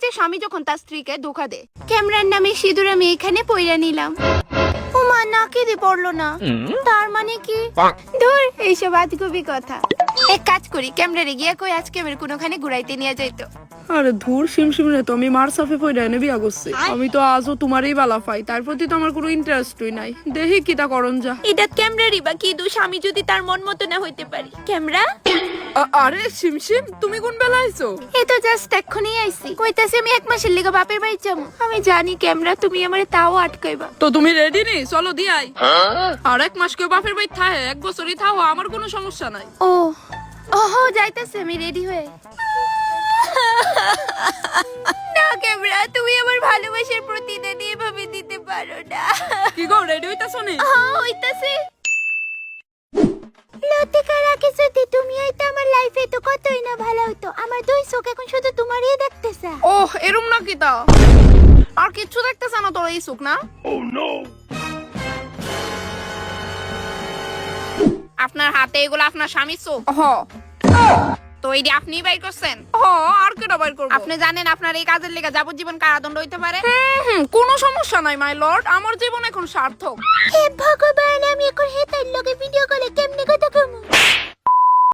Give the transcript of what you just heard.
যে স্বামী যখন তার স্ত্রীকে ধোকা দেয়। ক্যামেরার নামে সিঁদুর আমি এখানে পইরা নিলাম। ওমা নাকে দিয়ে পড়লো না, তার মানে কি? ধুর এইসব আজগুবি কথা। এক কাজ করি, ক্যামেরারে গিয়া কই আজকে আমার কোনোখানে ঘুরাইতে নিয়ে যাইতো। আরে ধুর সিমসিম রে, তো আমি মার সাফে পয়রা এনে বিয়া করছি। আমি তো আজও তোমারই বালা পাই, তার প্রতি তো আমার কোনো ইন্টারেস্টই নাই। দেখি কিটা করন যা। এটা ক্যামেরারই বা কি দোষ, আমি যদি তার মন মতো না হইতে পারি? ক্যামেরা আরে সিমসিম, তুমি কোন বেলা আইছো? এই তো জাস্ট এক্ষুনি আইছি, কইতাছি আমি 1 মাসের লিগা বাপের বাড়ি যাবো। আমি জানি ক্যামেরা তুমি আমারে তাও আটকাইবা। তো তুমি রেডি নি? চলো দিয়াই। আর 1 মাস কেউ বাপের বাড়ি থাকে, 1 বছরই থাও, আমার কোনো সমস্যা নাই। ও ওহো যাইতাছে, আমি রেডি হয়ে। না ক্যামেরা, তুমি আমার ভালোবাসার প্রতিদান এভাবে দিতে পারো না। কি গো, রেডি হইতাছো নি? হ্যাঁ হইতাছে। লতিকার আগে যদি তুমি হইতো আমার লাইফে, তো কতই না ভালো হতো। আমার 2 চোখ এখন শুধু তোমারই দেখতেছে। ওহ এরম না কিটা, আর কিচ্ছু দেখতেছ না তোর এই চোখ না? আপনার হাতে এগুলো আপনার স্বামীর চোখ? হ। তো এই আপনি বাইর করছেন? হ, আর কেটা বাইর করব? আপনি জানেন আপনার এই কাজের লেগে যাবজ্জীবন কারাদণ্ড হইতে পারে। কোনো সমস্যা নাই মাই লর্ড, আমার জীবন এখন সার্থক। হে ভগবান, আমি এখন হেতার লগে ভিডিও কলে কেমনে